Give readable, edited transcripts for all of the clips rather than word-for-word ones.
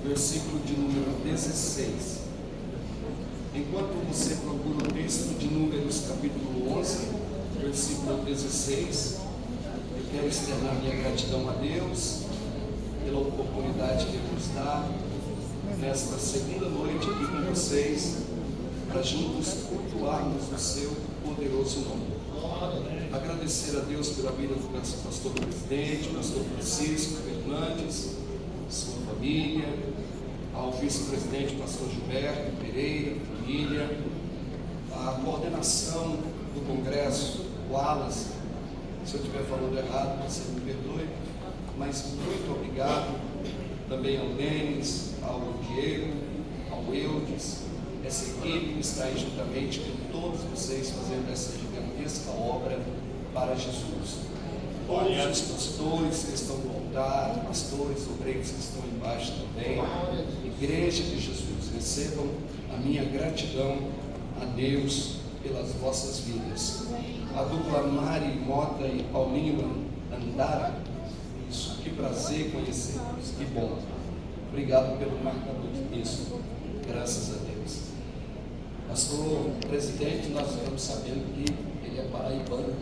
versículo de número 16. Enquanto você procura o texto de Números capítulo 11, versículo 16, eu quero externar minha gratidão a Deus pela oportunidade que Ele nos dá nesta segunda noite aqui com vocês, para juntos cultuarmos o seu poderoso nome. Agradecer a Deus pela vida do pastor presidente, pastor Francisco Fernandes, sua família, ao vice-presidente pastor Gilberto Pereira, família, a coordenação do Congresso, o Wallace. Se eu estiver falando errado, você me perdoe, mas muito obrigado também ao Denis, ao Diego, ao Eudes, essa equipe que está aí juntamente com todos vocês fazendo essa gigantesca obra para Jesus. Todos os pastores que estão no altar, pastores, obreiros que estão embaixo também, Igreja de Jesus, recebam a minha gratidão a Deus pelas vossas vidas. A dupla Mari Mota e Paulinho Andara, isso, que prazer conhecê-los, que bom. Obrigado pelo marcador disso, graças a Deus. Pastor presidente, nós estamos sabendo que ele é paraibano.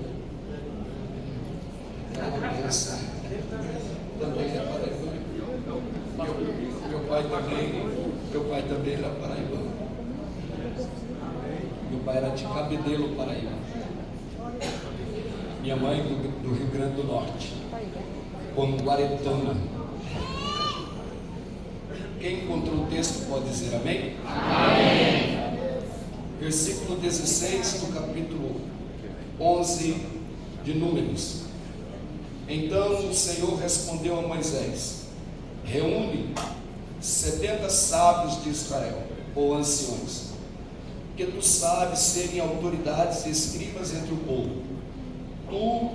Também é paraibano. Meu pai também era paraibano. Meu pai era de Cabedelo, Paraíba. Minha mãe do Rio Grande do Norte, Guaretama. Quem encontrou o texto pode dizer amém? Amém. Versículo 16 do capítulo 11 de Números. Então o Senhor respondeu a Moisés: reúne 70 sábios de Israel, ou anciões, que tu sabes serem autoridades e escribas entre o povo. Tu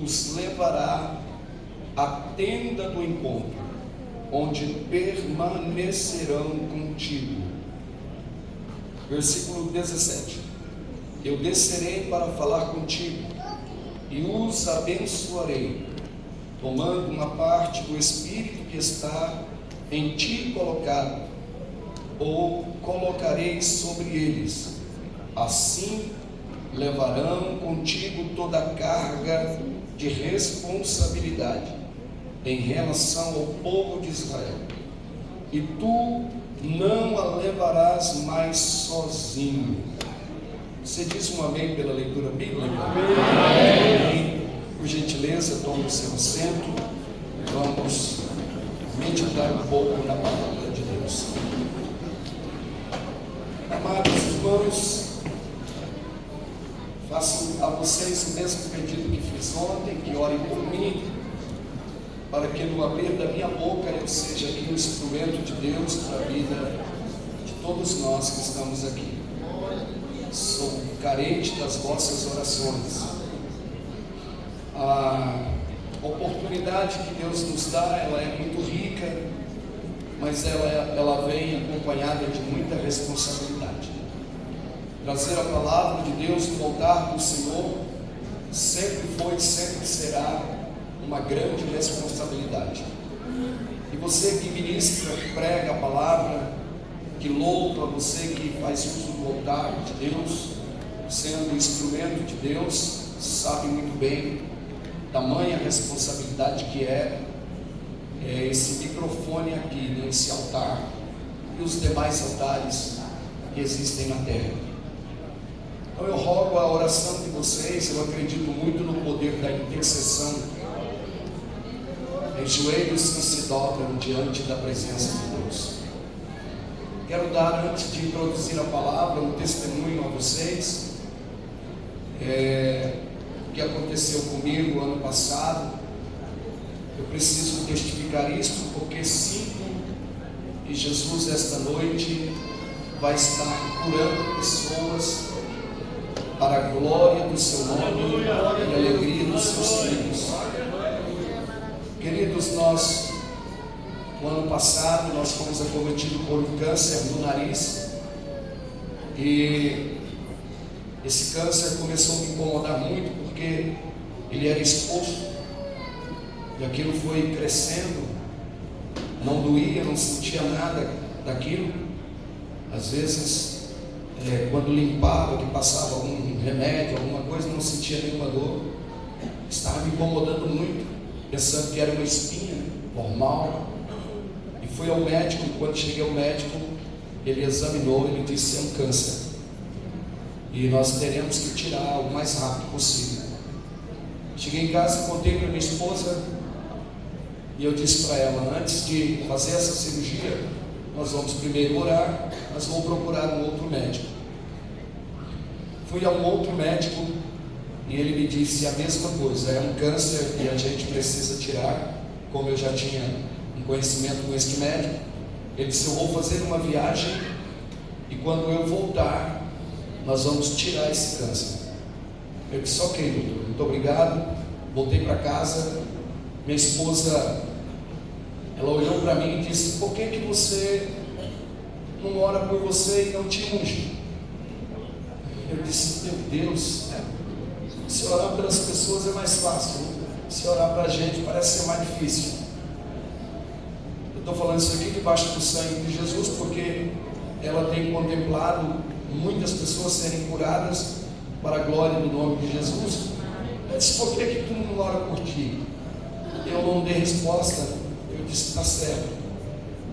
os levará à tenda do encontro, onde permanecerão contigo. Versículo 17. Eu descerei para falar contigo e os abençoarei, tomando uma parte do Espírito que está em ti colocado, ou colocarei sobre eles. Assim levarão contigo toda a carga de responsabilidade em relação ao povo de Israel, e tu não a levarás mais sozinho. Você diz um amém pela leitura bíblica? Amém. Por gentileza, tome o seu assento. Vamos meditar um pouco na palavra de Deus. Amados irmãos, faço a vocês o mesmo pedido que fiz ontem, que orem por mim, para que no abrir da minha boca eu seja aqui um instrumento de Deus para a vida de todos nós que estamos aqui. Sou carente das vossas orações. A oportunidade que Deus nos dá, ela é muito rica, mas ela vem acompanhada de muita responsabilidade. Trazer a palavra de Deus no altar do Senhor sempre foi e sempre será uma grande responsabilidade. E você que ministra, que prega a palavra, que louva, você que faz uso do altar de Deus, sendo instrumento de Deus, sabe muito bem tamanha responsabilidade que é esse microfone aqui, nesse altar, e os demais altares que existem na terra. Então eu rogo a oração de vocês. Eu acredito muito no poder da intercessão, em joelhos que se dobram diante da presença de Deus. Quero dar, antes de introduzir a palavra, um testemunho a vocês, que aconteceu comigo ano passado. Eu preciso testificar isso, porque sinto que Jesus esta noite vai estar curando pessoas para a glória do seu nome e a alegria dos seus filhos. Queridos, no ano passado nós fomos acometidos por um câncer no nariz, e esse câncer começou a me incomodar muito, porque ele era exposto, e aquilo foi crescendo não doía, não sentia nada daquilo. Às vezes, quando limpava, que passava algum remédio, alguma coisa, não sentia nenhuma dor. Estava me incomodando muito, pensando que era uma espinha normal. E fui ao médico, e quando cheguei ao médico, ele examinou, ele disse: é um câncer. E nós teremos que tirar o mais rápido possível. Cheguei em casa, contei para minha esposa, e eu disse para ela: antes de fazer essa cirurgia, nós vamos primeiro orar, mas vou procurar um outro médico. Fui a um outro médico, e ele me disse a mesma coisa: é um câncer e a gente precisa tirar. Como eu já tinha um conhecimento com este médico, ele disse: eu vou fazer uma viagem, e quando eu voltar, nós vamos tirar esse câncer. Eu disse: ok, doutor, muito obrigado. Voltei para casa. Minha esposa, ela olhou para mim e disse: por que você não ora por você e não te unge? Eu disse: meu Deus, se orar pelas pessoas é mais fácil, se orar para a gente parece ser mais difícil. Eu estou falando isso aqui debaixo do sangue de Jesus, porque ela tem contemplado muitas pessoas serem curadas para a glória do nome de Jesus. Eu disse: por que tu não ora por ti? Eu não dei resposta. Eu disse: está certo.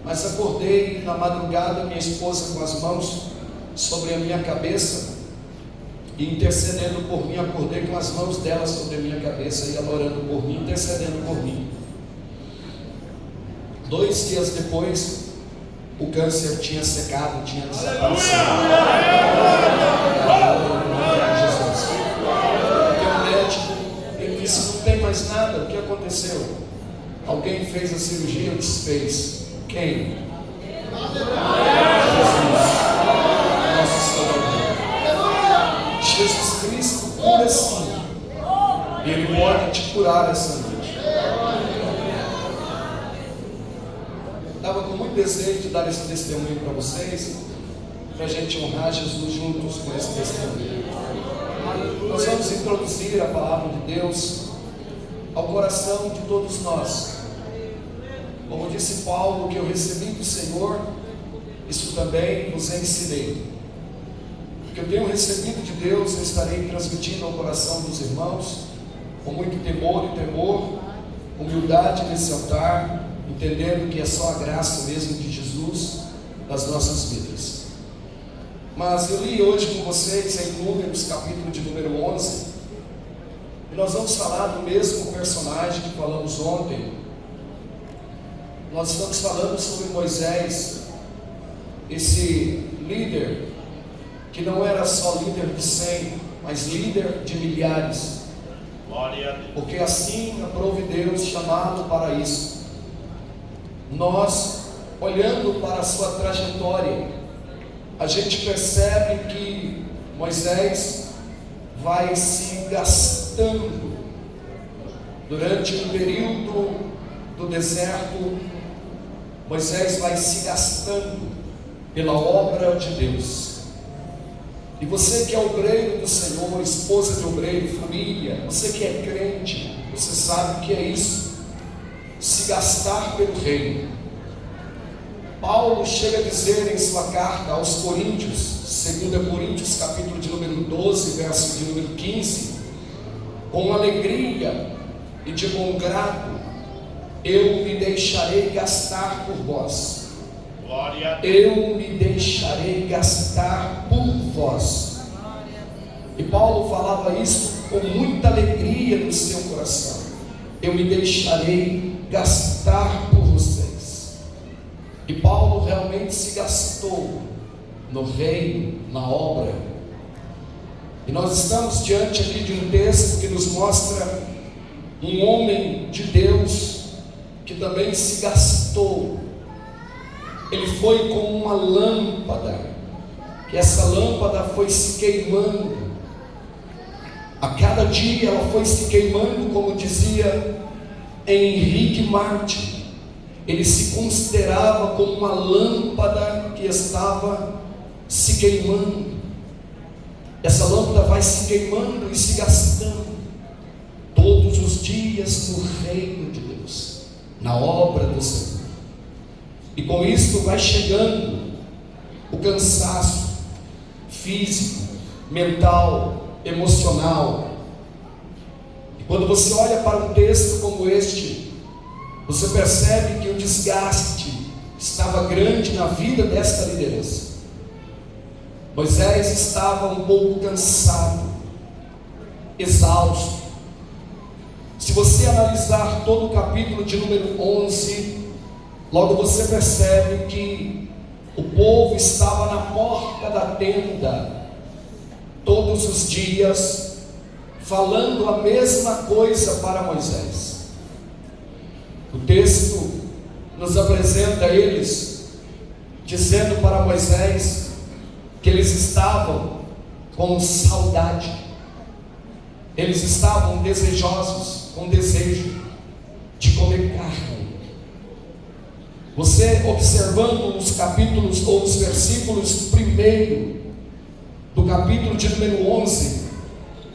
Mas acordei na madrugada, minha esposa com as mãos sobre a minha cabeça e intercedendo por mim. Acordei com as mãos dela sobre a minha cabeça e ela orando por mim, intercedendo por mim. 2 dias depois, o câncer tinha secado, tinha desaparecido. Jesus. O médico, ele disse: não tem mais nada. O que aconteceu? Alguém fez a cirurgia? Eu disse: fez. Quem? Jesus, nosso Salvador. Jesus Cristo cura sim, e Ele pode te curar essa noite. Estava com muito desejo de dar esse testemunho para vocês, para a gente honrar Jesus juntos com esse testemunho. Nós vamos introduzir a palavra de Deus ao coração de todos nós. Como disse Paulo, que eu recebi do Senhor, isso também vos ensinei. O que eu tenho recebido de Deus, eu estarei transmitindo ao coração dos irmãos, com muito temor e tremor, humildade nesse altar, entendendo que é só a graça mesmo de Jesus nas nossas vidas. Mas eu li hoje com vocês em Números, capítulo de número 11, e nós vamos falar do mesmo personagem que falamos ontem. Nós estamos falando sobre Moisés, esse líder que não era só líder de 100, mas líder de milhares. Porque assim aprove Deus chamá-lo para isso. Nós, olhando para a sua trajetória, a gente percebe que Moisés vai se gastando durante um período do deserto. Moisés vai se gastando pela obra de Deus. E você que é obreiro do Senhor, esposa de obreiro, família, você que é crente, você sabe o que é isso, se gastar pelo reino. Paulo chega a dizer em sua carta aos Coríntios, 2 Coríntios capítulo de número 12, verso de número 15: com alegria e de bom grado eu me deixarei gastar por vós. Eu me deixarei gastar por vós. E Paulo falava isso com muita alegria no seu coração. Eu me deixarei gastar por vocês. E Paulo realmente se gastou no reino, na obra. E nós estamos diante aqui de um texto que nos mostra um homem de Deus que também se gastou. Ele foi como uma lâmpada, que essa lâmpada foi se queimando. A cada dia ela foi se queimando, como dizia Henrique Martin. Ele se considerava como uma lâmpada que estava se queimando. Essa lâmpada vai se queimando e se gastando todos os dias no reino de Deus, na obra do Senhor. E com isso vai chegando o cansaço físico, mental, emocional. E quando você olha para um texto como este, você percebe que o desgaste estava grande na vida desta liderança. Moisés estava um pouco cansado, exausto. Se você analisar todo o capítulo de número 11, logo você percebe que o povo estava na porta da tenda, todos os dias, falando a mesma coisa para Moisés. O texto nos apresenta eles, dizendo para Moisés, que eles estavam com saudade, eles estavam desejosos, com desejo de comer carne. Você observando os capítulos ou os versículos primeiro do capítulo de número 11,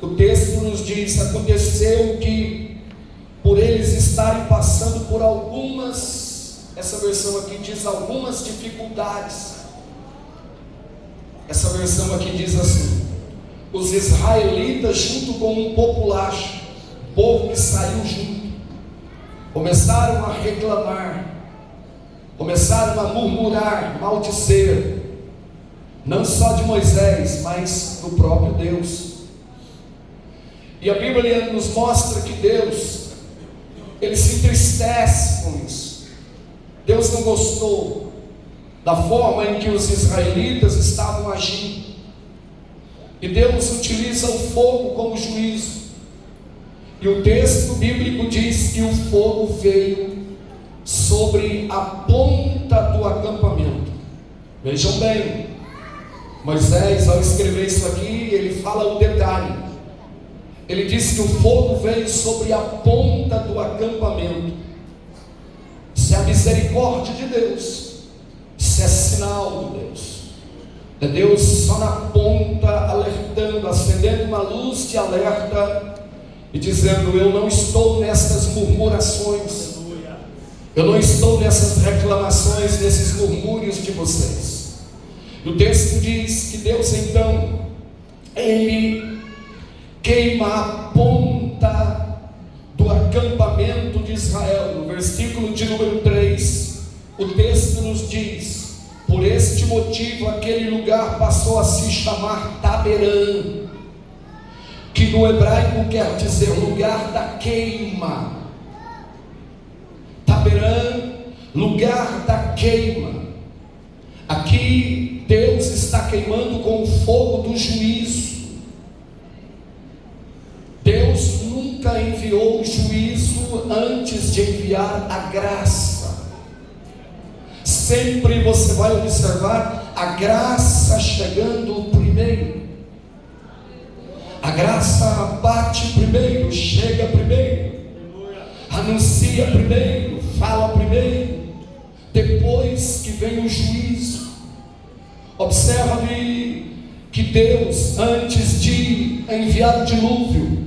o texto nos diz: aconteceu que por eles estarem passando por algumas, essa versão aqui diz algumas dificuldades. Essa versão aqui diz assim: os israelitas junto com um populacho, o povo que saiu junto, começaram a reclamar, começaram a murmurar, maldizer, não só de Moisés, mas do próprio Deus. E a Bíblia nos mostra que Deus, Ele se entristece com isso. Deus não gostou da forma em que os israelitas estavam agindo, e Deus utiliza o fogo como juízo. E o texto bíblico diz que o fogo veio sobre a ponta do acampamento. Vejam bem, Moisés, ao escrever isso aqui, ele fala o detalhe. Ele diz que o fogo veio sobre a ponta do acampamento. Isso é a misericórdia de Deus, isso é sinal de Deus. É Deus só na ponta, alertando, acendendo uma luz de alerta e dizendo: eu não estou nessas murmurações, eu não estou nessas reclamações, nesses murmúrios de vocês. O texto diz que Deus então, Ele queima a ponta do acampamento de Israel. No versículo de número 3, o texto nos diz: por este motivo aquele lugar passou a se chamar Taberã, que no hebraico quer dizer lugar da queima. Taberã, lugar da queima. Aqui Deus está queimando com o fogo do juízo. Deus nunca enviou o juízo antes de enviar a graça. Sempre você vai observar a graça chegando primeiro. A graça bate primeiro, chega primeiro, anuncia primeiro, fala primeiro, depois que vem o juízo. Observe que Deus, antes de enviar o dilúvio,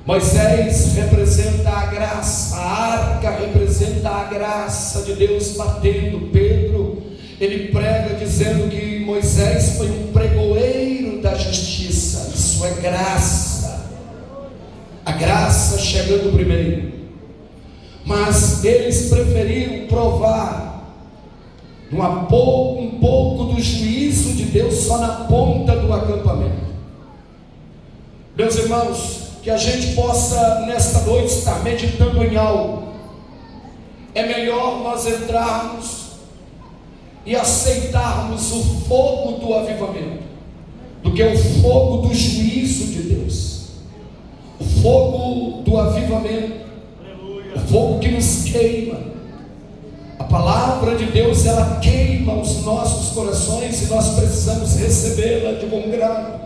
Moisés representa a graça, a arca representa a graça de Deus batendo. Pedro, ele prega dizendo que Moisés foi um pregoeiro da justiça. Isso é graça, a graça chegando primeiro. Mas eles preferiram provar um pouco do juízo de Deus só na ponta do acampamento. Meus irmãos, que a gente possa nesta noite estar meditando em algo. É melhor nós entrarmos e aceitarmos o fogo do avivamento do que o fogo do juízo de Deus. O fogo do avivamento, o fogo que nos queima. A palavra de Deus, ela queima os nossos corações e nós precisamos recebê-la de bom grado,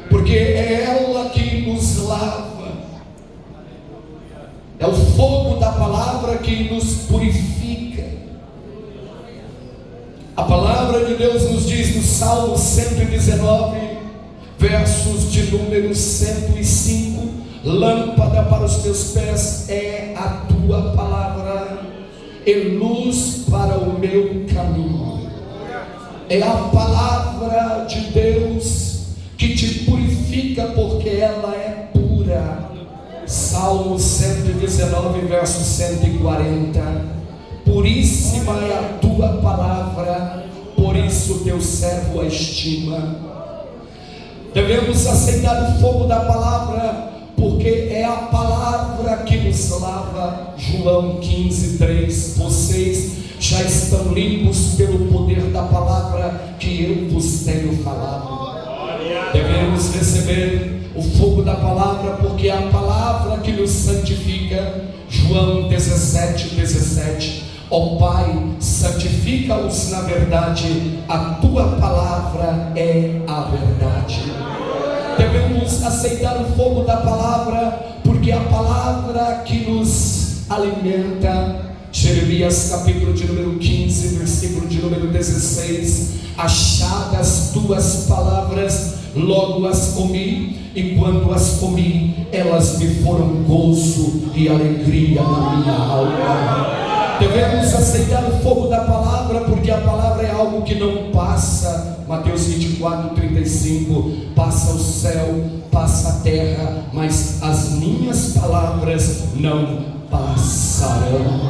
porque é ela que nos lava. É o fogo da palavra que nos purifica. A palavra de Deus nos diz no Salmo 119, versos de número 105: lâmpada para os teus pés é a tua palavra e luz para o meu caminho. É a palavra de Deus que te purifica, porque ela é pura. Salmo 119, verso 140. Puríssima é a tua palavra, por isso teu servo a estima. Devemos aceitar o fogo da palavra, porque é a palavra que nos lava. João 15:3. Vocês já estão limpos pelo poder da palavra que eu vos tenho falado. Devemos receber o fogo da palavra, porque é a palavra que nos santifica. João 17:17. Ó Pai, santifica-os na verdade, a tua palavra é a verdade. Devemos aceitar o fogo da palavra, porque é a palavra que nos alimenta. Jeremias capítulo de número 15, versículo de número 16. Achadas tuas palavras, logo as comi, e quando as comi, elas me foram gozo e alegria na minha alma. Devemos aceitar o fogo da palavra, porque a palavra é algo que não passa. Mateus 24:35. Passa o céu, passa a terra, mas as minhas palavras não passarão.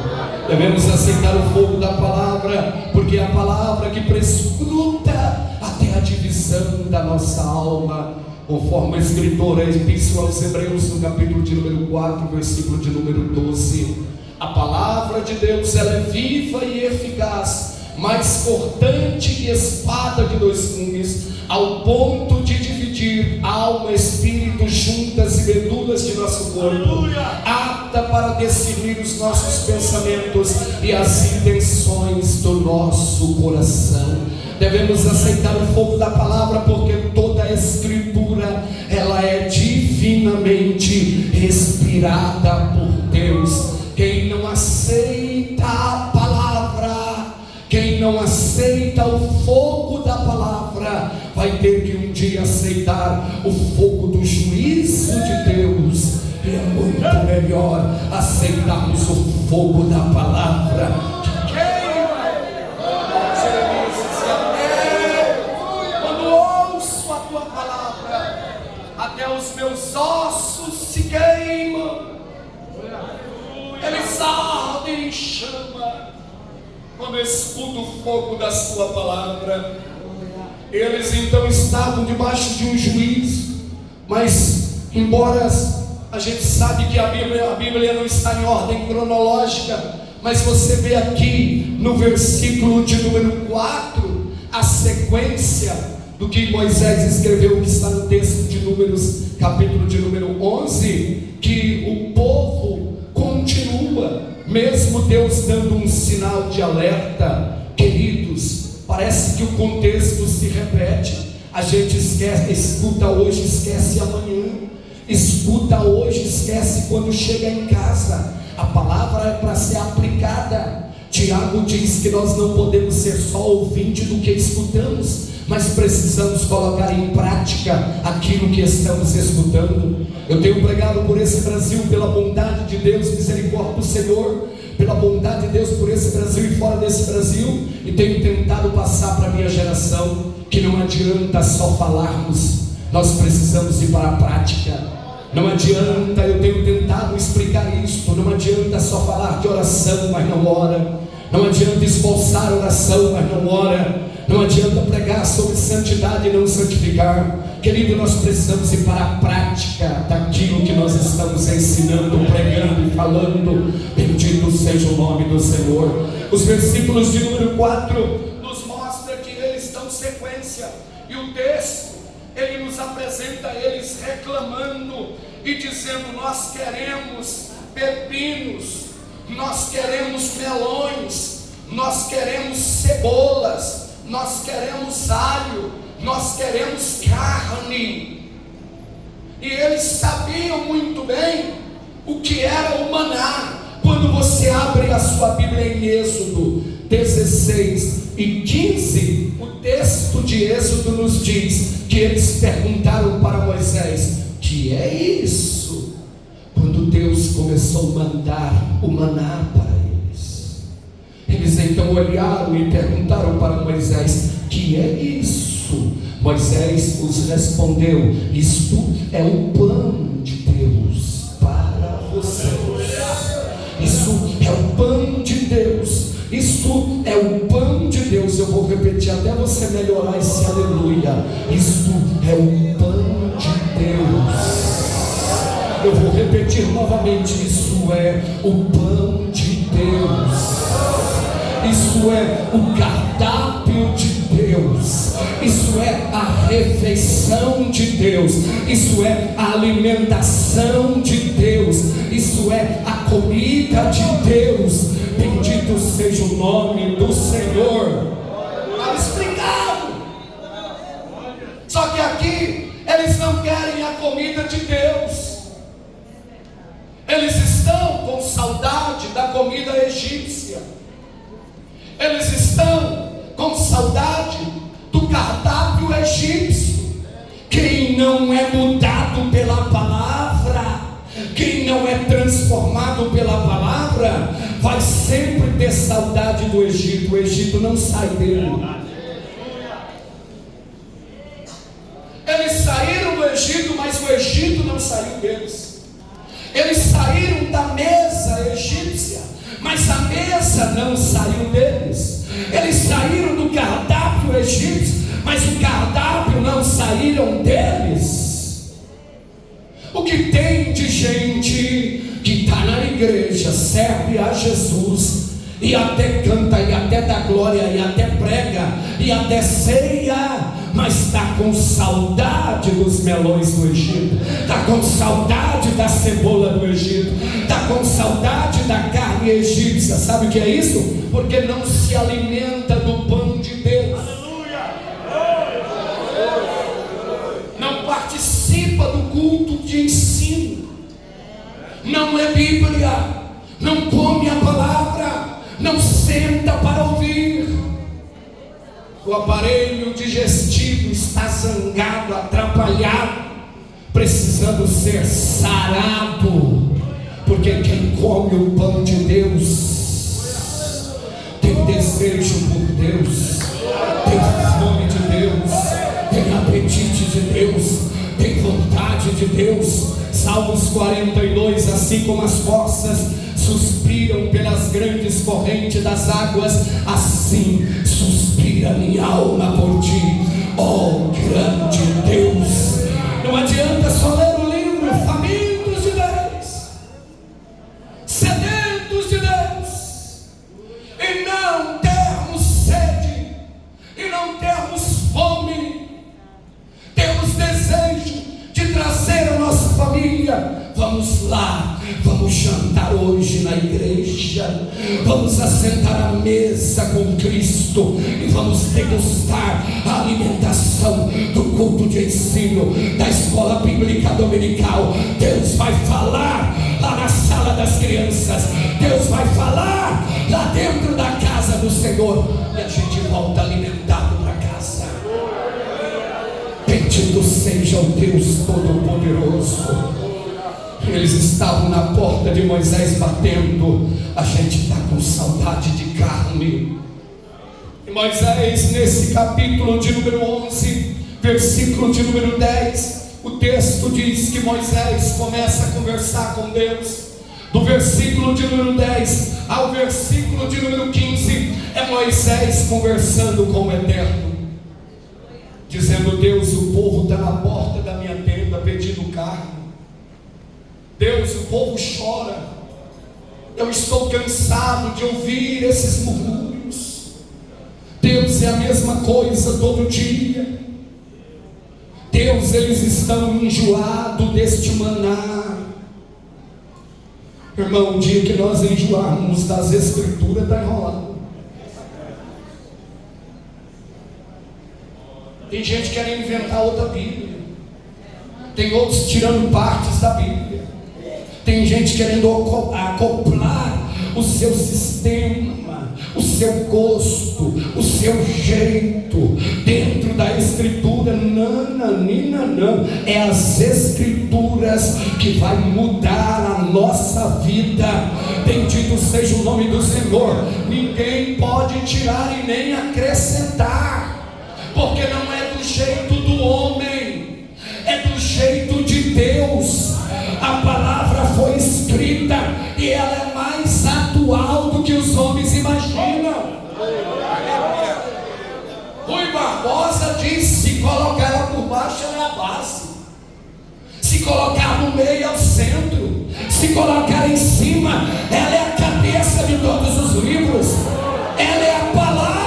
Devemos aceitar o fogo da palavra, porque é a palavra que prescruta até a divisão da nossa alma, conforme a escritora Epístola aos Hebreus, no capítulo de número 4, versículo de número 12. A palavra de Deus, ela é viva e eficaz, mais cortante que espada de dois gumes, ao ponto de dividir alma, espírito, juntas e medulas de nosso corpo, apta para discernir os nossos pensamentos e as intenções do nosso coração. Devemos aceitar o fogo da palavra, porque toda a escritura, ela é divinamente inspirada por Deus. Quem não aceita a palavra, quem não aceita o fogo da palavra, vai ter que um dia aceitar o fogo do juízo de Deus. E é muito melhor aceitarmos o fogo da palavra, que queima. Jeremias diz: quando ouço a tua palavra, até os meus ossos se queimam. Eles ardem em chama quando escutam o fogo da sua palavra. Eles então estavam debaixo de um juízo, mas embora a gente sabe que a Bíblia não está em ordem cronológica, mas você vê aqui no versículo de número 4 a sequência do que Moisés escreveu, que está no texto de Números, capítulo de número 11, que o povo continua, mesmo Deus dando um sinal de alerta. Queridos, parece que o contexto se repete. A gente escuta hoje, esquece amanhã. Escuta hoje, esquece quando chega em casa. A palavra é para ser aplicada. Tiago diz que nós não podemos ser só ouvinte do que escutamos, mas precisamos colocar em prática aquilo que estamos escutando. Eu tenho pregado por esse Brasil, pela bondade de Deus, misericórdia do Senhor, pela bondade de Deus por esse Brasil e fora desse Brasil, e tenho tentado passar para a minha geração que não adianta só falarmos, nós precisamos ir para a prática. Não adianta, eu tenho tentado explicar isso, não adianta só falar de oração, mas não ora. Não adianta esforçar oração, mas não ora. Não adianta pregar sobre santidade e não santificar. Querido, nós precisamos ir para a prática daquilo que nós estamos ensinando, pregando e falando. Bendito seja o nome do Senhor. Os versículos de número 4 nos mostra que eles dão sequência, e o texto, ele nos apresenta eles reclamando e dizendo: nós queremos pepinos, nós queremos melões, nós queremos cebolas, nós queremos alho, nós queremos carne. E eles sabiam muito bem o que era o maná. Quando você abre a sua Bíblia em Êxodo 16 e 15, o texto de Êxodo nos diz que eles perguntaram para Moisés: que é isso? Quando Deus começou a mandar o maná para eles. olharam e perguntaram para Moisés: que é isso? Moisés os respondeu: isto é o pão de Deus para vocês. Isso é o pão de Deus. Isto é o pão de Deus. Eu vou repetir até você melhorar esse aleluia. Isto é o pão de Deus. Eu vou repetir novamente. Isso é o pão de Deus. Isso é o cardápio de Deus. Isso é a refeição de Deus. Isso é a alimentação de Deus. Isso é a comida de Deus. Bendito seja o nome do Senhor. Está explicado. Só que aqui eles não querem a comida de Deus. Eles estão com saudade da comida egípcia. Eles estão com saudade do cardápio egípcio. Quem não é mudado pela palavra, quem não é transformado pela palavra, vai sempre ter saudade do Egito. O Egito não sai dele. Eles saíram do Egito, mas o Egito não saiu deles. Eles saíram da mesa egípcia, mas a mesa não saiu deles. Eles saíram do cardápio egípcio, mas o cardápio não saíram deles. O que tem de gente que está na igreja, serve a Jesus, e até canta, e até dá glória, e até prega, e até ceia, mas está com saudade dos melões do Egito, está com saudade da cebola do Egito, está com saudade da carne egípcia. Sabe o que é isso? Porque não se alimenta do pão de Deus, não participa do culto de ensino, não lê Bíblia, não come a palavra, não senta para ouvir. O aparelho digestivo está zangado, atrapalhado, precisando ser sarado, porque quem come o pão de Deus tem desejo por Deus, tem fome de Deus, tem apetite de Deus, tem vontade de Deus. Salmos 42: assim como as forças suspiram pelas grandes correntes das águas, assim suspira minha alma por ti, ó grande Deus. Não adianta só ler o livro, famintos de Deus, sedentos de Deus, e não termos sede, e não termos fome. Temos desejo de trazer a nossa família. Vamos lá, vamos jantar hoje na igreja, vamos assentar à mesa com Cristo e vamos degustar a alimentação do culto de ensino, da escola bíblica dominical. Deus vai falar lá na sala das crianças, Deus vai falar lá dentro da casa do Senhor, e a gente volta alimentado para casa. Bendito seja o Deus Todo-Poderoso. Eles estavam na porta de Moisés batendo. A gente está com saudade de carne. E Moisés, nesse capítulo de número 11, versículo de número 10, o texto diz que Moisés começa a conversar com Deus. Do versículo de número 10 ao versículo de número 15, é Moisés conversando com o Eterno, dizendo: Deus, o povo está na porta da minha tenda pedindo carne. Deus, o povo chora. Eu estou cansado de ouvir esses murmúrios. Deus, é a mesma coisa todo dia. Deus, eles estão enjoados deste maná. Irmão, o dia que nós enjoarmos das escrituras, está enrolado. Tem gente querendo inventar outra Bíblia, tem outros tirando partes da Bíblia. Tem gente querendo acoplar o seu sistema, o seu gosto, o seu jeito dentro da Escritura. Não. Nananina, é as Escrituras que vai mudar a nossa vida. Bendito seja o nome do Senhor. Ninguém pode tirar e nem acrescentar, porque não é do jeito do homem, é do jeito de Deus. A palavra foi escrita e ela é mais atual do que os homens imaginam. Rui Barbosa diz: se colocar ela por baixo, ela é a base. Se colocar no meio, é o centro. Se colocar em cima, ela é a cabeça de todos os livros. Ela é a palavra.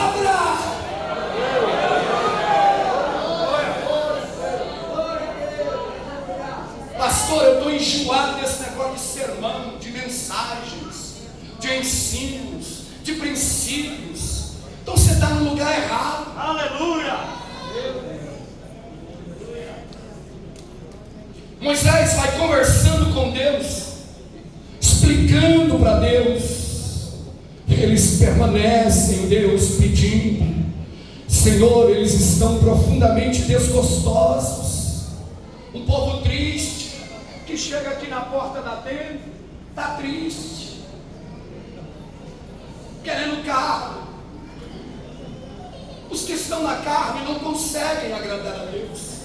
Pastor, eu estou enjoado desse negócio de sermão, de mensagens, de ensinos, de princípios. Então você está no lugar errado. Aleluia! Moisés vai conversando com Deus, explicando para Deus. Eles permanecem, Deus, pedindo: Senhor, eles estão profundamente desgostosos. Um povo triste, que chega aqui na porta da tenda, está triste, querendo carro. Os que estão na carne não conseguem agradar a Deus.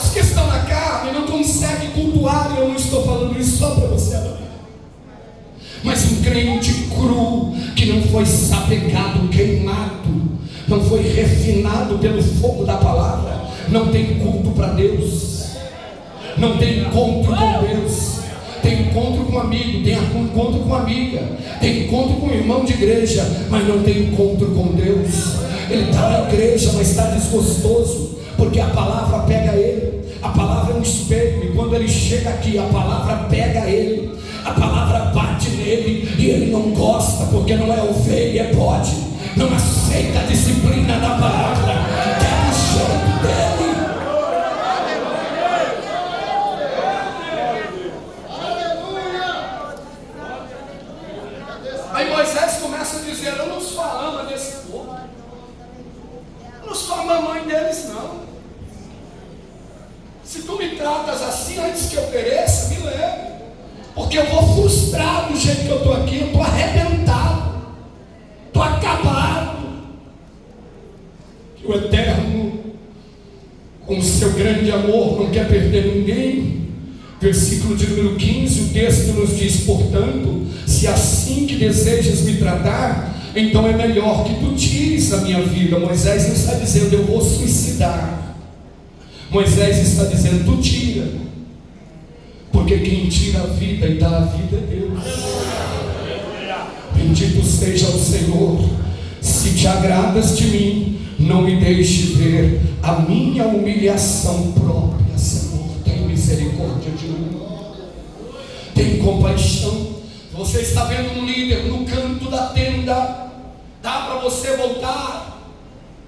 Os que estão na carne não conseguem cultuar. E eu não estou falando isso só para você, mas um crente cru, que não foi sapecado, queimado, não foi refinado pelo fogo da palavra, não tem culto para Deus, não tem encontro com Deus. Tem encontro com um amigo, tem encontro com amiga, tem encontro com um irmão de igreja, mas não tem encontro com Deus. Ele está na igreja, mas está desgostoso, porque a palavra pega ele. A palavra é um espelho, e quando ele chega aqui, a palavra pega ele, a palavra bate nele, e ele não gosta, porque não é ovelha, é bode, não aceita a disciplina da palavra, quer o jeito dele. Aí Moisés começa a dizer: eu não sou a ama desse povo, eu não sou a mamãe deles não. Se tu me tratas assim, antes que eu pereça, me leve, porque eu vou frustrar do jeito que eu estou aqui. Eu estou arrebentado, estou acabado. Que o Eterno, com o seu grande amor, não quer perder ninguém. Versículo de número 15, o texto nos diz: portanto, se assim que desejas me tratar, então é melhor que tu tires a minha vida. Moisés não está dizendo: eu vou suicidar. Moisés está dizendo: tu tira, porque quem tira a vida e dá a vida é Deus. Bendito seja o Senhor. Se te agradas de mim, não me deixe ver a minha humilhação própria, Senhor. Tem misericórdia de mim, tem compaixão. Você está vendo um líder no canto da tenda, dá para você voltar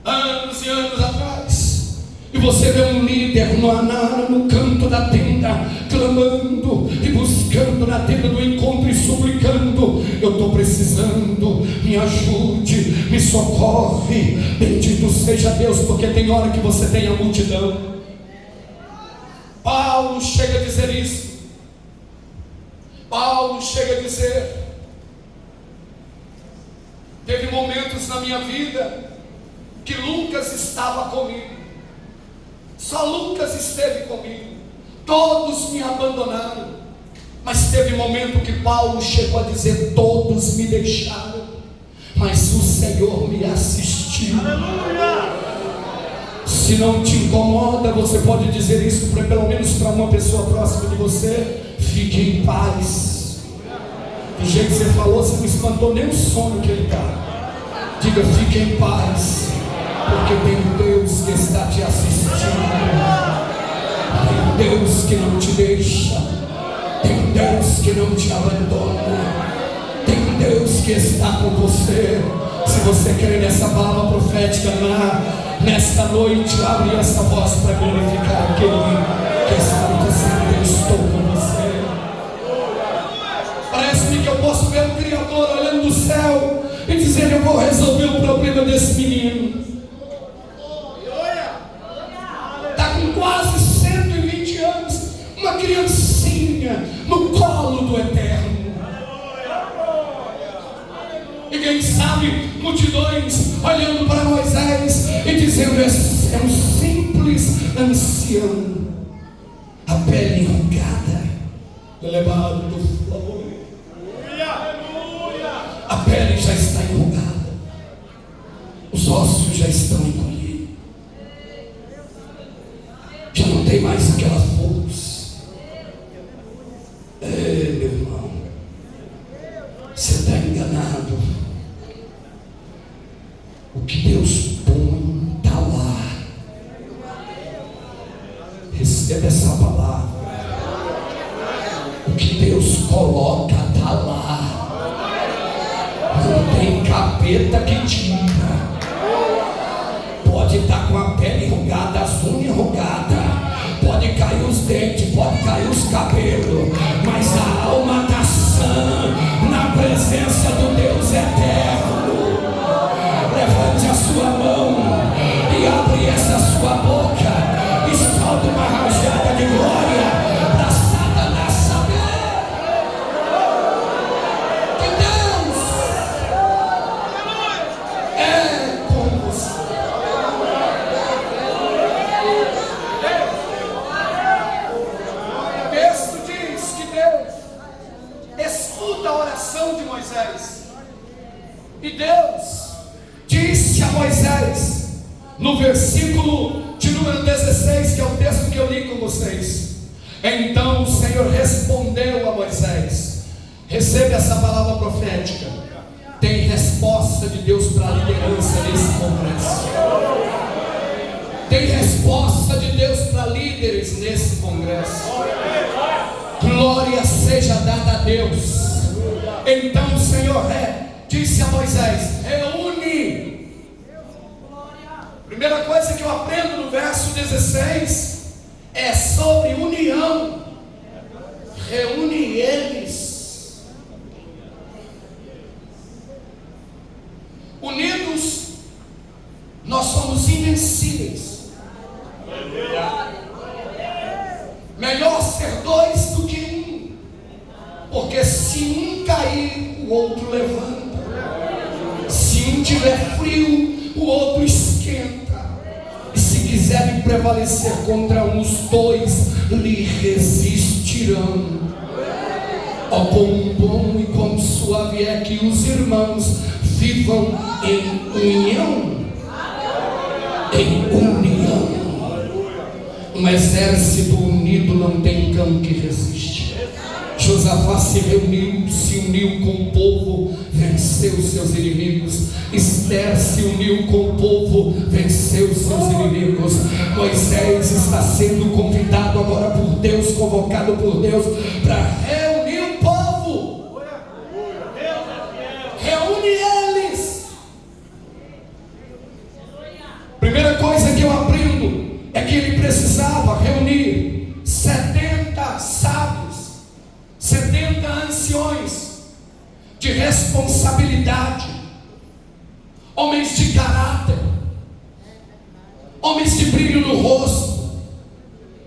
anos e anos atrás, e você vê um líder no canto da tenda, clamando e buscando na tenda do encontro e suplicando: eu estou precisando, me ajude, me socorre. Bendito seja Deus, porque tem hora que você tem a multidão. Paulo chega a dizer isso. Paulo chega a dizer: teve momentos na minha vida que Lucas estava comigo, só Lucas esteve comigo, todos me abandonaram. Mas teve momento que Paulo chegou a dizer: todos me deixaram, mas o Senhor me assistiu. Aleluia! Se não te incomoda, você pode dizer isso pelo menos para uma pessoa próxima de você: fique em paz. Do jeito que você falou, você não espantou nem o sono que ele está. Diga: fique em paz, porque tem Deus que está te assistindo. Tem Deus que não te deixa, tem Deus que não te abandona, tem Deus que está com você. Se você crê nessa palavra profética nesta noite, abre essa voz para glorificar aquele que está dizendo: eu estou com você. Parece-me que eu posso ver o Criador olhando do céu e dizer: eu vou resolver o problema desse menino. quem sabe, multidões olhando para Moisés e dizendo: é um simples ancião, a pele enrugada, elevado do flor. A pele já está enrugada, os ossos já estão encolhidos, já não tem mais aquela força. Ei, meu irmão, você está enganado. O que Deus põe está lá. Receba essa palavra. O que Deus coloca está lá. Não tem capeta que tira. Pode estar com a pele enrugada, as unhas enrugadas, pode cair os dentes, pode cair os cabelos, mas a alma está sã na presença do Deus eterno. Levante a sua mão e abre essa sua boca e solta uma rajada de glória para Satanás saber que Deus é com você. O texto diz que Deus escuta a oração de Moisés, e Deus disse a Moisés, no versículo de número 16, que é o texto que eu li com vocês: então o Senhor respondeu a Moisés. Receba essa palavra profética. Tem resposta de Deus para a liderança nesse congresso. Tem resposta de Deus para líderes nesse congresso. Glória seja dada a Deus. Então o Senhor disse a Moisés: reúne. Primeira coisa que eu aprendo no verso 16 é sobre união. Reúne eles. Unidos, nós somos invencíveis. Melhor ser dois do que um, porque se um cair, o outro levanta. Se um tiver frio, o outro esquenta. E se quiserem prevalecer contra um, os dois lhe resistirão. Ó, quão bom e quão suave é que os irmãos vivam em união. Em união. Um exército unido não tem cão que resiste. Josafá se uniu com o povo, venceu seus inimigos. Esther se uniu com o povo, venceu seus inimigos. Moisés está sendo convidado agora por Deus, convocado por Deus, para reunir o povo. Reúne eles. Primeira coisa que eu aprendo é que ele precisava reunir 70 sábios, 70 anciões de responsabilidade, homens de caráter, homens de brilho no rosto,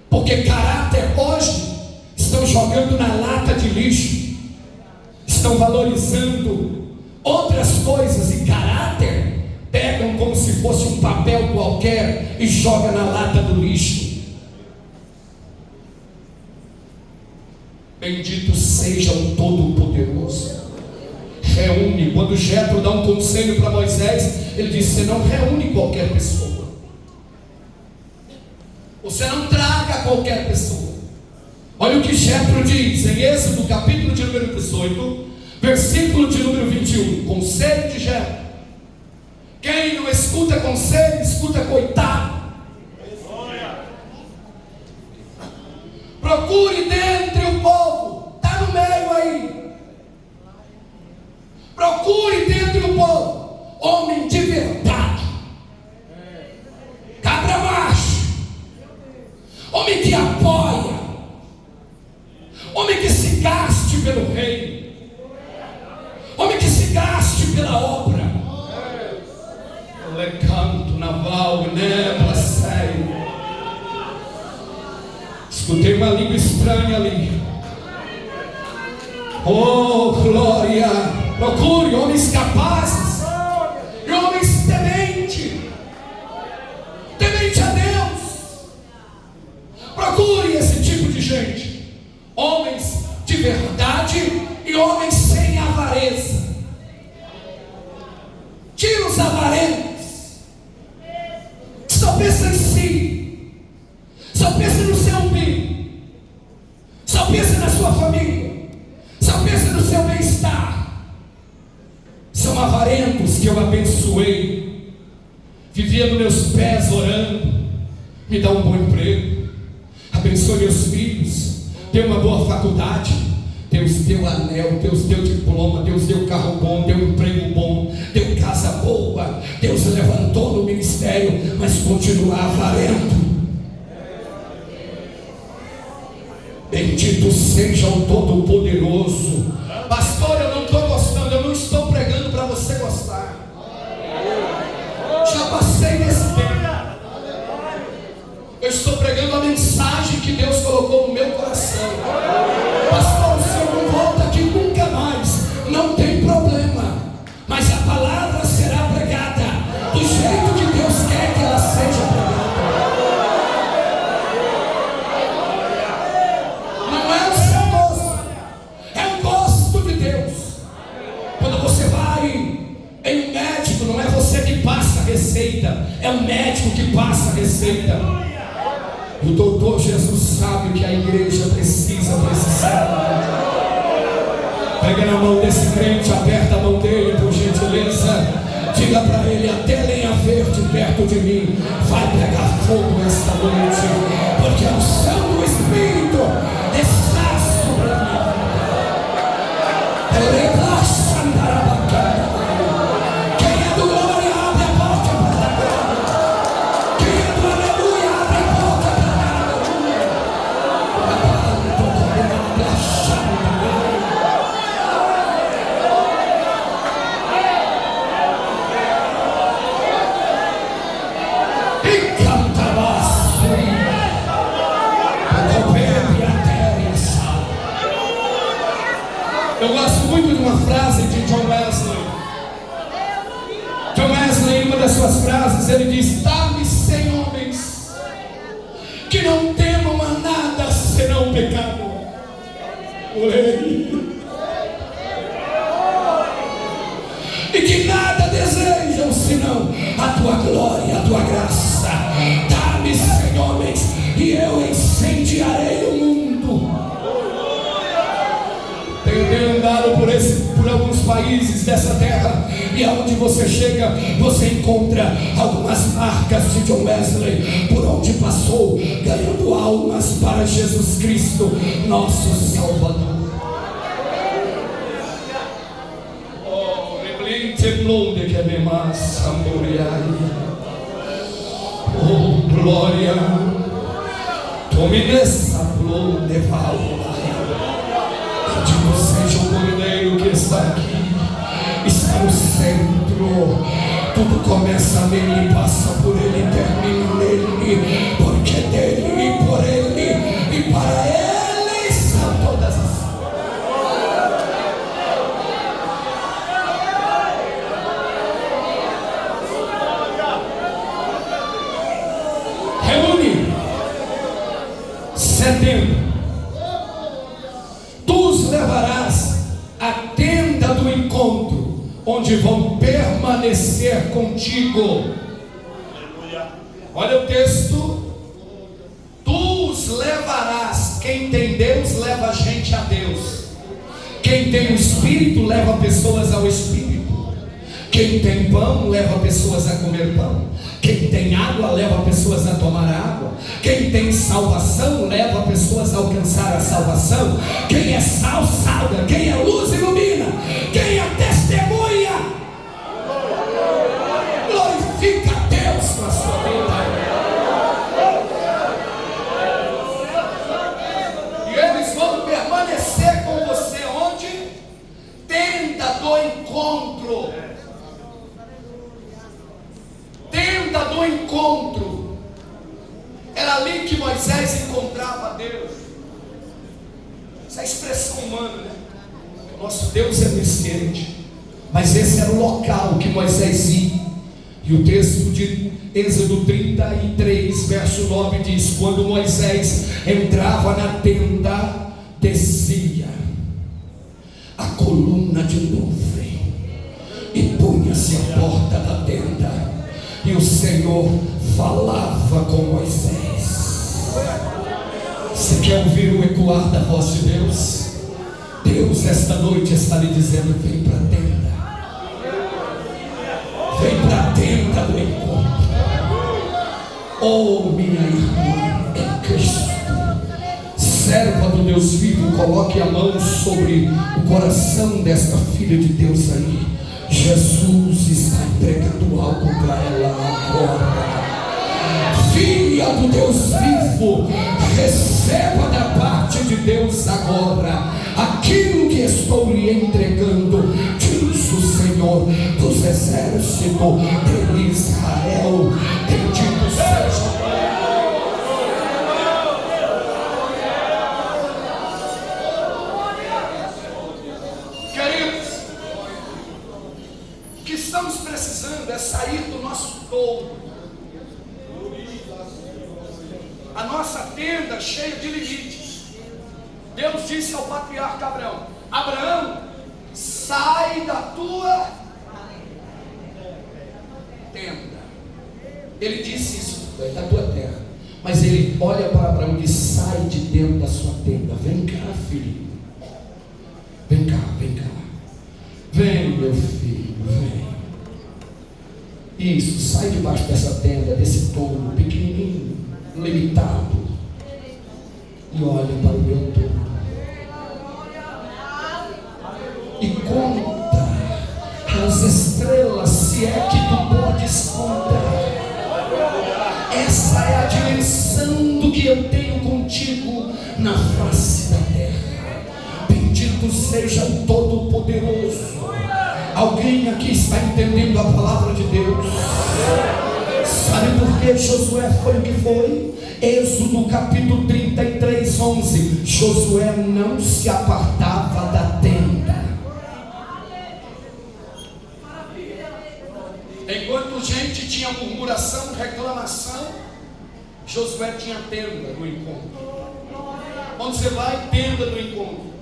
porque caráter hoje estão jogando na lata de lixo, estão valorizando outras coisas, e caráter pegam como se fosse um papel qualquer e joga na lata do lixo. Bendito seja o Todo-Poderoso. Reúne. Quando Jetro dá um conselho para Moisés, ele diz: você não reúne qualquer pessoa, você não traga qualquer pessoa. Olha o que Jetro diz em Êxodo, capítulo de número 18, versículo de número 21. Conselho de Jetro. Quem não escuta conselho, escuta coitado. Procure dentre o povo, está no meio aí. Procure dentre o povo homem de verdade, cabra macho, homem que apoia, homem que se gaste pelo reino, homem que se gaste pela obra. Lecanto naval, nebla, sério. Escutei uma língua estranha ali. Oh, glória! Procure homens capazes e homens temente a Deus. Procure esse tipo de gente, homens de verdade e homens sem avareza. Tira os avarentos, só pensa em si, só pensa no seu umbigo, só pensa na sua família, só pensa no seu bem-estar. São avarentos que eu abençoei, vivia nos meus pés orando. Me dá um bom emprego, abençoe meus filhos, dê uma boa faculdade. Deus deu anel, Deus deu diploma, Deus deu carro bom, deu emprego bom, deu casa boa. Deus levantou no ministério, mas continua avarento. Bendito seja o Todo-Poderoso. Pastor, eu não estou gostando, eu não estou pregando para você gostar. Já passei desse tempo. Eu estou pregando a mensagem que Deus colocou no meu coração. Pastor, o senhor não volta aqui nunca mais. Não tem problema, mas a palavra será pregada do jeito que Deus quer que ela seja pregada. Não é o seu gosto, é o gosto de Deus. Quando você vai em um médico, não é você que passa a receita, é o médico que passa a receita. O doutor Jesus sabe que a igreja precisa precisar. Pega na mão desse crente, aperta a mão dele por gentileza. Diga para ele: até lenha verde perto de mim vai pegar fogo esta noite, porque a unção do Espírito está sobre a minha vida. Quem é do glória, abre a porta para a glória. Quem é do aleluia, abre a porta para a aleluia. E cantabaço, a bebe a terra e a sal. Eu gosto muito de uma frase de John Wesley. John Wesley, em uma das suas frases, ele diz: dá-me 100 homens que não temam a nada senão o pecado. E que nada desejam senão a tua glória, a tua graça. Dá-me 100 homens e eu incendiarei o mundo. Tenho andado por alguns países dessa terra, e aonde você chega, você encontra algumas marcas de John Wesley, por onde passou, ganhando almas para Jesus Cristo, nosso Salvador. Oh, glória, tome nessa flor de valor. Bendito seja o Cordeiro que está aqui, está no centro. Tudo começa nele, passa por ele, termina nele, porque dele e por ele e para ele são todas as reúne. Setembro, tu os levarás à tenda do encontro, onde vão permanecer contigo. Olha o texto: tu os levarás. Quem tem Deus leva a gente a Deus. Quem tem o Espírito leva pessoas ao Espírito. Quem tem pão leva pessoas a comer pão. Quem tem água leva pessoas a tomar água. Quem tem salvação leva pessoas a alcançar a salvação. Quem é sal, salga. Quem é luz, ilumina. Quem é testemunha, glorifica a Deus com a sua vida. E eles vão permanecer com você onde? Tenda do encontro. Tenda do encontro. Era ali que Moisés encontrava Deus. Essa é a expressão humana, né? O nosso Deus é presente. mas esse era o local que Moisés ia. E o texto de Êxodo 33, verso 9 diz: quando Moisés entrava na tenda, descia a coluna de nuvem e punha-se à porta da tenda, e o Senhor falava com Moisés. Você quer ouvir o ecoar da voz de Deus? Deus esta noite está lhe dizendo: vem para a tenda, vem para a tenda do encontro. Oh, minha irmã em Cristo, serva do Deus vivo, coloque a mão sobre o coração desta filha de Deus aí. Jesus está entregando algo para ela agora. Filha do Deus vivo, receba da parte de Deus agora aquilo que estou lhe entregando, diz o Senhor dos exércitos de Israel. Bendito seja. Queridos, o que estamos precisando é sair do nosso touro. A nossa tenda cheia de limites. Deus disse ao patriarca Abraão: Abraão, sai da tua tenda. Ele disse isso, da tua terra. Mas ele olha para Abraão e diz: sai de dentro da sua tenda. Vem cá, filho. Vem cá, vem cá. Vem, meu filho, vem. Isso, sai debaixo dessa tenda, desse touro pequenininho, limitado, e olha para o meu touro e conta as estrelas, se é que tu podes contar. Essa é a dimensão do que eu tenho contigo na face da terra. Bendito seja o Todo-Poderoso. Alguém aqui está entendendo a palavra de Deus? Sabe por que Josué foi o que foi? Êxodo capítulo 33, 11. Josué não se apartava da tenda. Enquanto gente tinha murmuração, reclamação, Josué tinha tenda no encontro. Onde você vai? Tenda no encontro.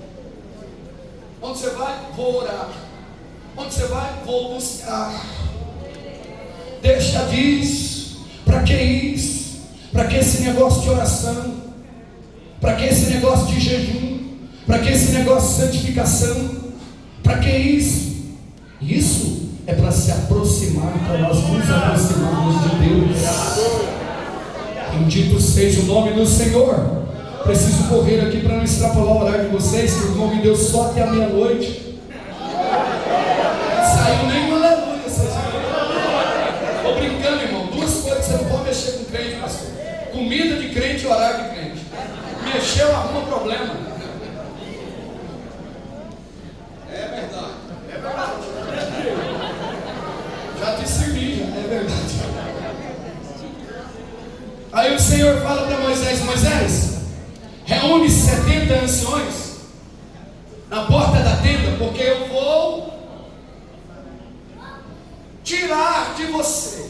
Onde você vai? Vou orar. Onde você vai? Vou buscar. Deixa disso. Para que isso? Para que esse negócio de oração? Para que esse negócio de jejum? Para que esse negócio de santificação? Para que isso? Isso é para se aproximar, para nós nos aproximarmos de Deus. Bendito seja o nome do Senhor. Preciso correr aqui para não extrapolar o horário de vocês, que o irmão me deu só até a meia-noite. Saiu nem um aleluia, vocês viram? Estou brincando, irmão. Duas coisas, você não pode mexer com crente, pastor: comida de crente e horário de crente. Mexeu, arruma problema. É verdade. É verdade. Já discerni, já. É verdade. Aí o Senhor fala para Moisés: Moisés, reúne 70 anciões na porta da tenda, porque eu vou tirar de você.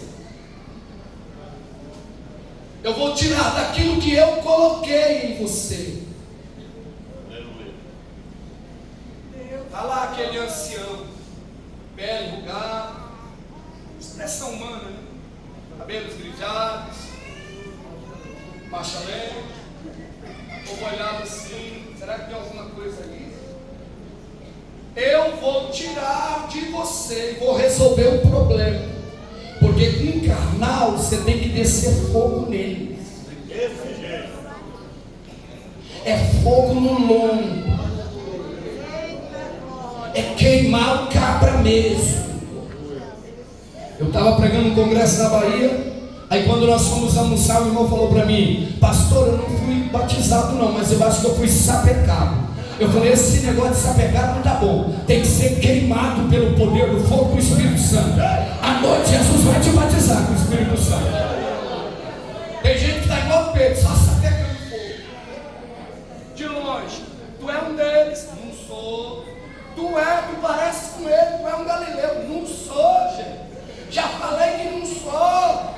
Eu vou tirar daquilo que eu coloquei em você. Está lá aquele ancião, pele enrugada, expressão humana, né? Cabelos grijados, marcha leve. Ou olhava assim: será que tem alguma coisa ali? Eu vou tirar de você e vou resolver o problema. Porque com carnal você tem que descer fogo nele. É fogo no lombo. É queimar o cabra mesmo. Eu estava pregando um congresso na Bahia. Aí quando nós fomos almoçar, o irmão falou para mim: pastor, eu não fui batizado não, mas eu acho que eu fui sapecado. Eu falei: esse negócio de sapecado não tá bom. Tem que ser queimado pelo poder do fogo do Espírito Santo. À noite Jesus vai te batizar com o Espírito Santo. Tem gente que está igual Pedro, só sapecando fogo. De longe: tu é um deles. Não sou. Tu tu parece com ele, tu é um galileu. Não sou, gente. Já falei que não sou.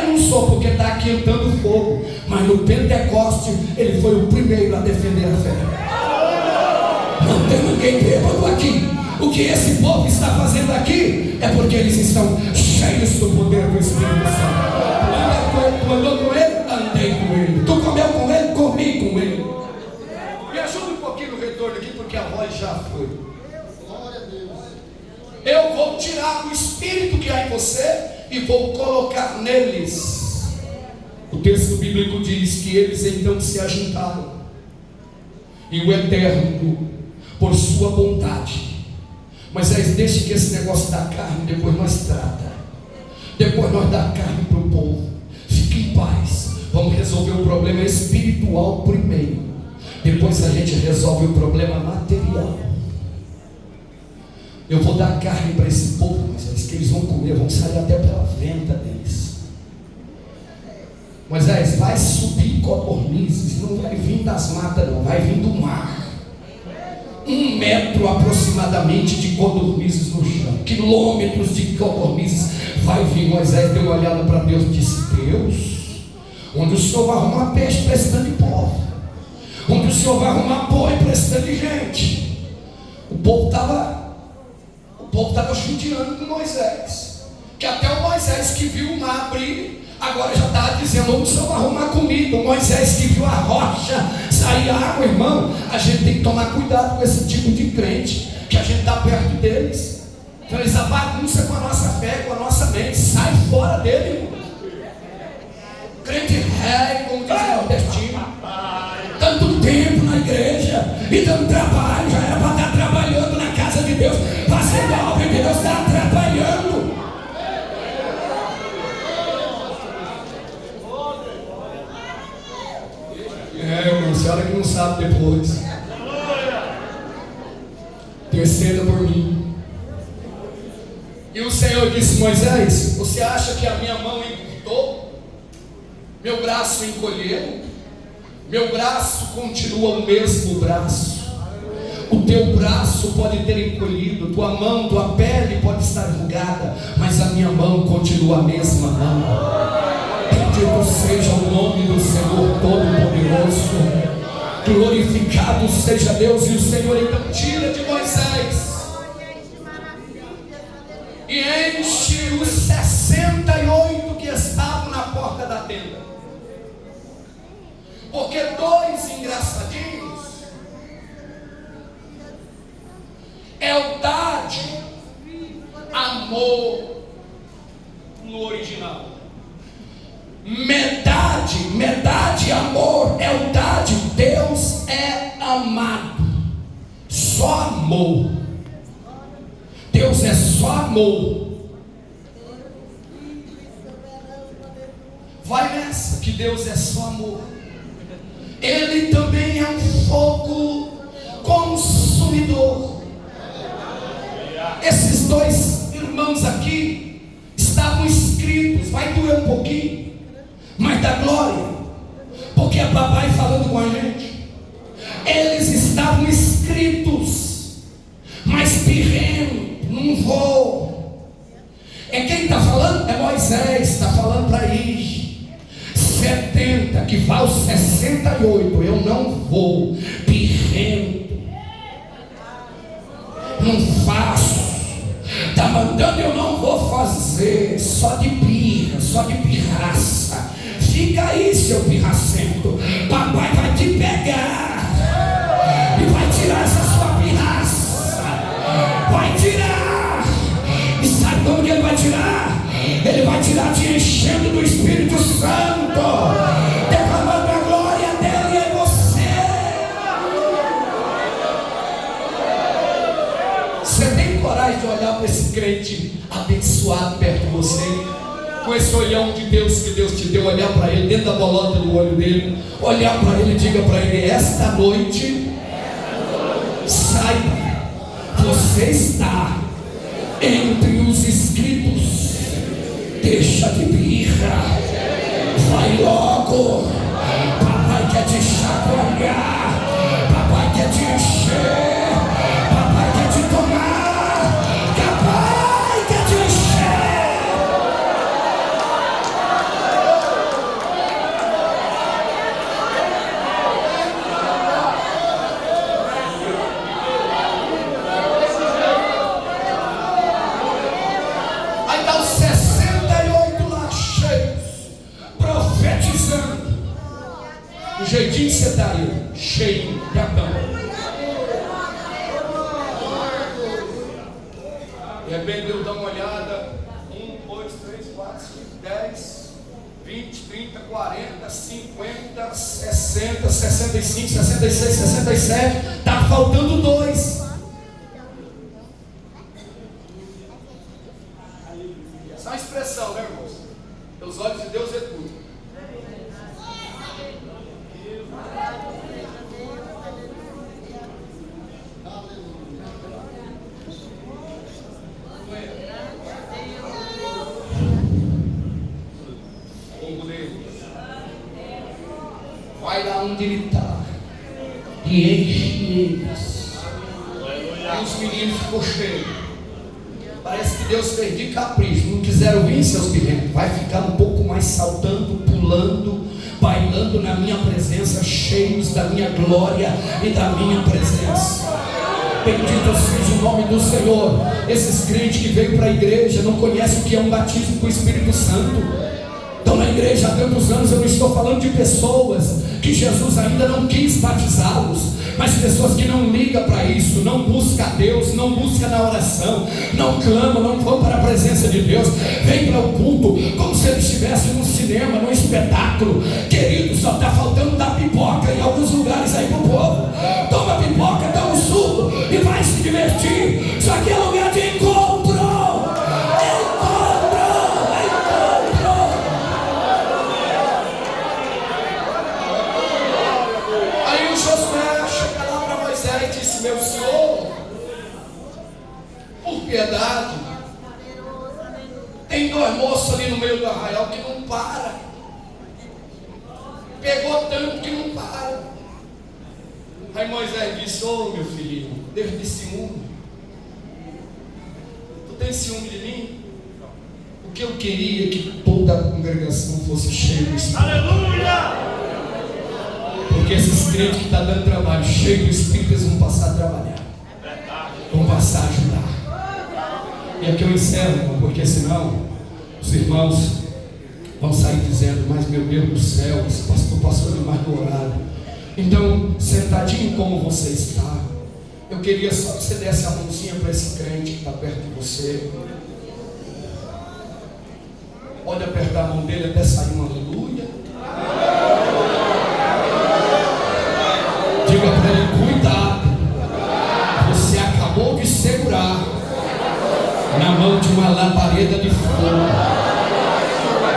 Não sou, porque está aquentando o fogo. Mas no Pentecoste, ele foi o primeiro a defender a fé. Não tem ninguém bêbado aqui. O que esse povo está fazendo aqui é porque eles estão cheios do poder do Espírito Santo. Tu andou com ele? Andei com ele. Tu comeu com ele? Comi com ele. Me ajuda um pouquinho no retorno aqui, porque a voz já foi. Eu vou tirar o Espírito que há em você e vou colocar neles. O texto bíblico diz que eles então se ajuntaram, e o Eterno, por sua bondade, Moisés, deixe que esse negócio da carne depois nós trata, depois nós dá carne para o povo. Fique em paz, vamos resolver o problema espiritual primeiro, depois a gente resolve o problema material. Eu vou dar carne para esse povo, Moisés, que eles vão comer, vão sair até pela venda deles. Moisés, vai subir codornizes, não vai vir das matas não, vai vir do mar. 1 metro aproximadamente de codornizes no chão, quilômetros de codornizes vai vir. Moisés deu uma olhada para Deus e disse: Deus, onde o Senhor vai arrumar peixe precisando de povo, onde o Senhor vai arrumar boi precisando de gente. O povo estava judiando com Moisés, que até o Moisés que viu o mar abrir, agora já estava dizendo: onde o Senhor vai arrumar comida. O Moisés que viu a rocha sair água, irmão. A gente tem que tomar cuidado com esse tipo de crente, que a gente está perto deles, então eles bagunçam com a nossa fé, com a nossa mente. Sai fora dele, irmão. Crente rei, como diz o nordestino, tanto tempo na igreja e dando trabalho, já era para estar trabalhando na casa de Deus, fazendo a obra de Deus, está atrapalhando. Irmão, senhora que não sabe depois. Terceira por mim. E o Senhor disse: Moisés, você acha que a minha mão encurtou? Meu braço encolheu? Meu braço continua o mesmo braço. O teu braço pode ter encolhido, tua mão, tua pele pode estar enrugada, mas a minha mão continua a mesma mão. Bendito seja o nome do Senhor Todo-Poderoso. Glorificado seja Deus. E o Senhor então tira de Moisés e enche os 68 que estavam na porta da tenda. Porque dois engraçadinhos, eldade, amor no original. Medade, amor, eldade. Deus é amado, só amor. Deus é só amor. Vai nessa, que Deus é só amor. Ele também é um fogo consumidor. Esses dois irmãos aqui estavam inscritos. Vai doer um pouquinho, mas dá glória, porque é papai falando com a gente. Eles estavam inscritos, mas pirrendo, não vou. É quem está falando? É Moisés, está falando para ir. 70, que vai aos 68, eu não vou, pirrendo, não faço, está mandando, eu não vou fazer, só de birra, só de pirraça. Fica aí, seu pirracento, papai vai te pegar e vai tirar essa sua pirraça, vai tirar. E sabe como que ele vai tirar? Ele vai tirar te enchendo do Espírito Santo, derramando a glória dele em você. Você tem coragem de olhar para esse crente abençoado perto de você, com esse olhão de Deus que Deus te deu, olhar para ele, dentro da bolota do olho dele, olhar para ele e diga para ele: esta noite, saiba, você está entre os inscritos. Deixa de birra, vai logo. Papai quer te chacoalhar, papai quer te encher, repente Deus dá uma olhada, 1, 2, 3, 4, 5, 10, 20, 30, 40, 50, 60, 65, 66, 67, está faltando 2. Essa é uma expressão, né, irmãos? Os olhos de Deus é tudo. Vai lá onde ele está e enche eles. E os meninos ficou cheios. Parece que Deus fez de capricho. Não quiseram vir, seus birrentos. Vai ficar um pouco mais saltando, pulando, bailando na minha presença, cheios da minha glória e da minha presença. Bendito seja o nome do Senhor. Esses crentes que veio para a igreja não conhecem o que é um batismo com o Espírito Santo. Estão na igreja há tantos anos. Eu não estou falando de pessoas que Jesus ainda não quis batizá-los, mas pessoas que não ligam para isso, não buscam a Deus, não buscam na oração, não clamam, não vão para a presença de Deus, vem para o culto como se ele estivesse num cinema, num espetáculo. Querido, só está faltando dar pipoca em alguns lugares aí para o povo. Toma pipoca, dá um suco e vai se divertir. Isso aqui é lugar de encontro. Meu Senhor, por piedade, tem 2 moços ali no meio do arraial que não para. Pegou tanto que não para. Aí Moisés disse: ô meu filhinho, Deus de ciúme. Tu tem ciúme de mim? O que eu queria é que toda a congregação fosse cheia do Espírito. Aleluia! Porque esses crentes que estão dando trabalho, cheio do Espírito, eles vão passar a trabalhar, vão passar a ajudar. E aqui eu encerro, irmão, porque senão os irmãos vão sair dizendo: mas meu Deus do céu, esse pastor passou demais do horário. Então, sentadinho como você está, eu queria só que você desse a mãozinha para esse crente que está perto de você. Pode apertar a mão dele até sair um aleluia. Diga para ele: cuidado, você acabou de segurar na mão de uma labareda de fogo.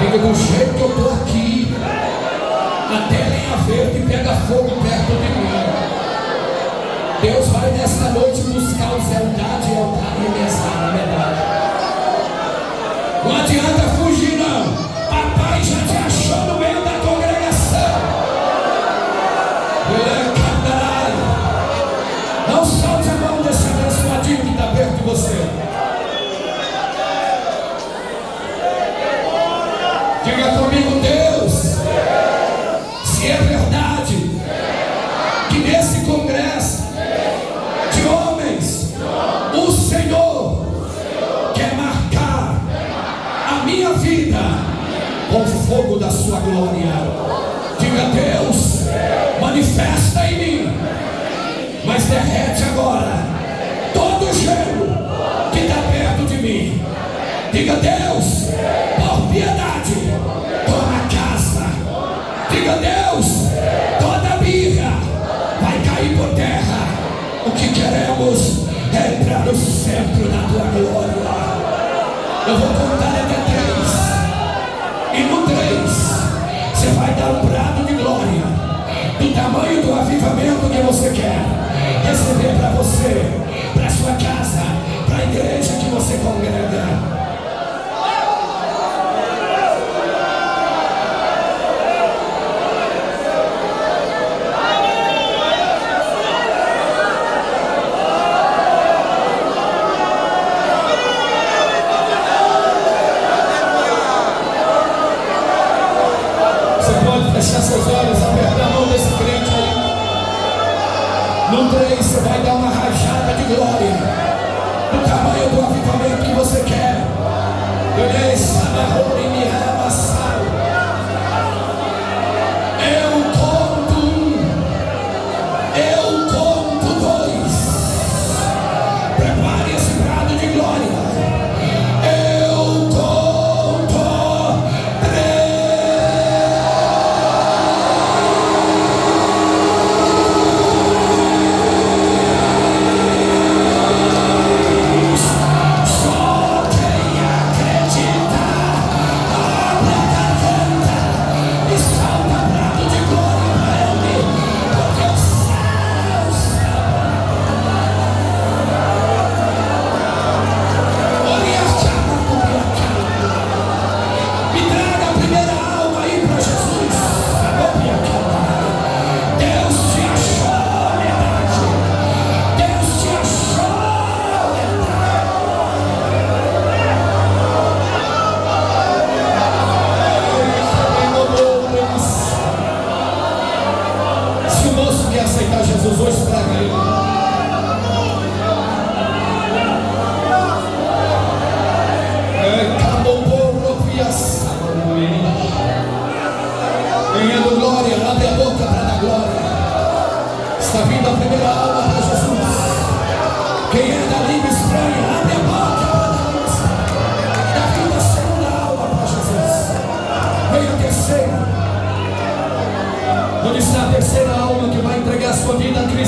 Diga: do jeito que eu estou aqui, até lenha verde pega fogo perto de mim. Deus vai nessa noite buscar os eldade, eldar e mesar, na verdade. Não adianta fugir não. Papai já te achou no meio da congregação. Não solte a mão desse abençoadinho que está perto de você. Diga comigo: Deus, se é verdade que nesse congresso de homens o Senhor quer marcar a minha vida com o fogo da sua glória. Diga: Deus, manifesta em mim, mas derrete agora todo o gelo que está perto de mim. Diga: Deus, por piedade, toma a casa. Diga: Deus, toda birra vai cair por terra. O que queremos é entrar no centro da tua glória. Eu vou contar até 3, e no 3 você vai dar um brado de glória do tamanho do avivamento que você quer receber para você, para sua casa, para a igreja que você congrega. Você pode fechar seus olhos, apertar a mão desse crente aí. No 3 você vai dar uma rajada de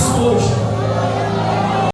Cristo hoje.